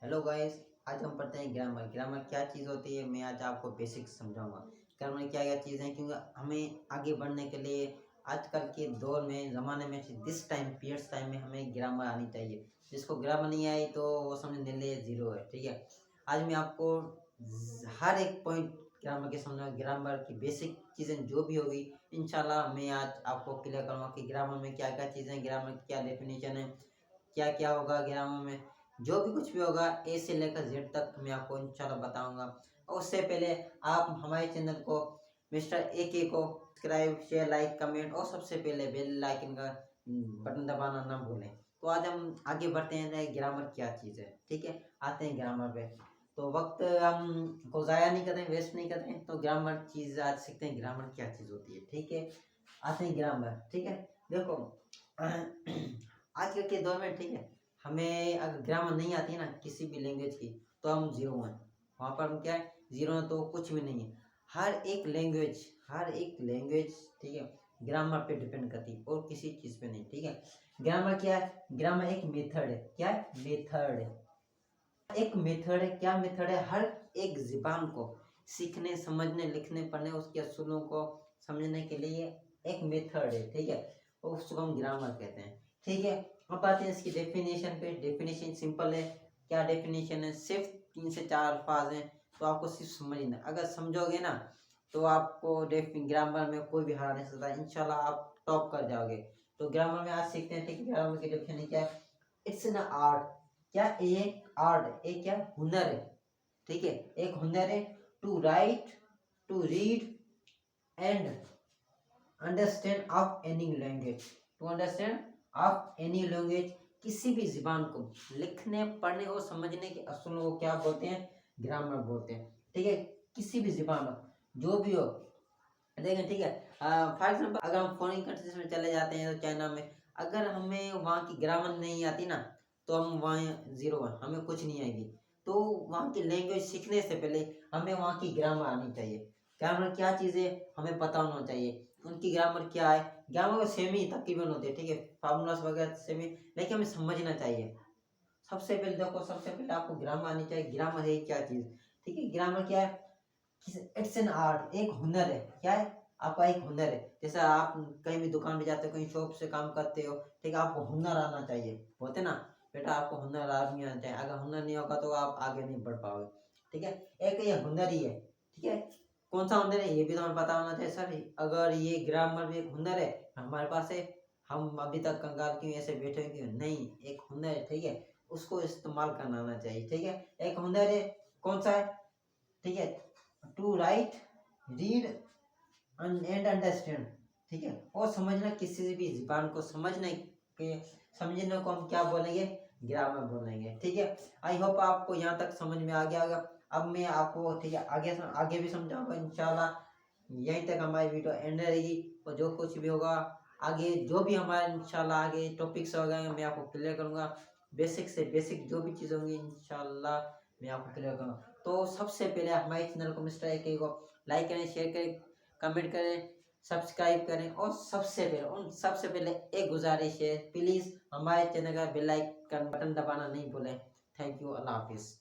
Hello guys. आज हम पढ़ते हैं ग्रामर। ग्रामर क्या चीज़ होती है, मैं आज आपको बेसिक्स समझाऊंगा। ग्रामर क्या क्या चीज़ है, क्योंकि हमें आगे बढ़ने के लिए आजकल के दौर में ज़माने में दिस टाइम पीरियड्स टाइम में हमें ग्रामर आनी चाहिए। जिसको ग्रामर नहीं आई तो वो समझ नीले जीरो है। ठीक है, आज मैं आपको हर एक पॉइंट ग्रामर के समझाऊंगा। ग्रामर की बेसिक चीज़ें जो भी होगी इंशाल्लाह मैं आज आपको क्लियर करूँगा कि ग्रामर में क्या क्या चीज़ें, ग्रामर की क्या डेफिनेशन है, क्या क्या होगा ग्रामर में। जो भी कुछ भी होगा ए से लेकर जेड तक मैं आपको इंशाल्लाह बताऊंगा। और उससे पहले आप हमारे चैनल को मिस्टर ए के को सब्सक्राइब, शेयर, लाइक, कमेंट और सबसे पहले बेल आइकन का बटन दबाना ना भूलें। तो आज हम आगे बढ़ते हैं, ग्रामर क्या चीज़ है। ठीक है, आते हैं ग्रामर पे। तो वक्त हम को ज़ाया नहीं करते, वेस्ट नहीं करते, तो ग्रामर चीज़ आज सीखते हैं। ग्रामर क्या चीज़ होती है। ठीक है, आते हैं ग्रामर। ठीक है, देखो आजकल के दौर में, ठीक है, हमें अगर ग्रामर नहीं आती है ना किसी भी लैंग्वेज की, तो हम जीरो हैं। वहाँ पर हम क्या है, जीरो है तो कुछ भी नहीं है। हर एक लैंग्वेज ठीक है ग्रामर पे डिपेंड करती है और किसी चीज़ पे नहीं। ठीक है, ग्रामर क्या है? ग्रामर एक मेथड है। क्या है? मेथड है। एक मेथड है। क्या मेथड है? हर एक ज़ुबान को सीखने, समझने, लिखने, पढ़ने, उसके असूलों को समझने के लिए एक मेथड है। ठीक है, और उसको हम ग्रामर कहते हैं। ठीक है, अब आते हैं इसकी डेफिनेशन पे। डेफिनेशन सिंपल है। क्या डेफिनेशन है? सिर्फ 3 से 4 अल्फाज हैं, तो आपको सिर्फ समझना। अगर समझोगे ना तो आपको ग्रामर में कोई भी हरा नहीं सकता। इंशाल्लाह आप टॉप कर जाओगे। तो ग्रामर में आज सीखते हैं। ठीक है, ग्रामर की डेफिनेशन क्या है? It's an art. क्या? एक आर्ट, एक क्या? हुनर है। ठीक है, एक हुनर है to write, to read and understand of any language. To understand of any language, किसी भी जुबान को लिखने, पढ़ने और समझने के असूलों को क्या बोलते हैं? ग्रामर बोलते हैं। ठीक है, किसी भी जुबान जो भी हो, देखें। ठीक है, फॉर एग्जाम्पल अगर हम फॉरेन कंट्रीज में चले जाते हैं तो चाइना में, अगर हमें वहाँ की ग्रामर नहीं आती ना तो हम वहाँ जीरो हैं, हमें कुछ नहीं आएगी। तो वहाँ की लैंग्वेज सीखने से पहले हमें वहाँ की ग्रामर आनी चाहिए। ग्रामर क्या चीज़ है हमें पता होना चाहिए। उनकी ग्रामर क्या है? ग्रामर सेम ही तकरीबन होती है। ठीक है, फार्मूलास वगैरह सेम ही, लेकिन हमें समझना चाहिए। सबसे पहले देखो, सबसे पहले आपको ग्रामर आनी चाहिए। ग्रामर है क्या चीज़? ठीक है, ग्रामर क्या है? इट्स एन आर्ट, एक हुनर है। क्या है? आपका एक हुनर है। जैसे आप कहीं भी दुकान पे जाते हो, कहीं शॉप से काम करते हो, ठीक है, आपको हुनर आना चाहिए। बोलते ना बेटा आपको हुनर आदमी आना चाहिए। अगर हुनर नहीं होगा तो आप आगे नहीं बढ़ पाओगे। ठीक है, एक ये हुनर ही है। ठीक है, कौन सा हुनर है ये भी तो हमें पता होना चाहिए। सर अगर ये ग्रामर भी एक हुनर है हमारे पास है, हम अभी तक कंगाल क्यों ऐसे बैठे हैं? क्यों नहीं, एक हुनर है। ठीक है, उसको इस्तेमाल करना आना चाहिए। ठीक है, एक हुनर है। कौन सा है? ठीक है, to write, read and understand. ठीक है, और समझना, किसी भी जुबान को समझने के, समझने को हम क्या बोलेंगे? ग्रामर बोलेंगे। ठीक है, आई होप आपको यहाँ तक समझ में आ गया होगा। अब मैं आपको, ठीक है, आगे भी समझाऊंगा इंशाल्लाह। यहीं तक हमारी वीडियो एंड रहेगी, और जो कुछ भी होगा आगे, जो भी हमारे इंशाल्लाह आगे टॉपिक्स वगैरह मैं आपको क्लियर करूँगा। बेसिक से बेसिक जो भी चीज़ होंगी इंशाल्लाह मैं आपको क्लियर करूँगा। तो सबसे पहले हमारे चैनल को मिस्टर ए को लाइक करें, शेयर करें, कमेंट करें, सब्सक्राइब करें, और सबसे पहले एक गुजारिश है, प्लीज़ हमारे चैनल का बेल आइकन बटन दबाना नहीं भूलें। थैंक यू, अल्लाह हाफिज़।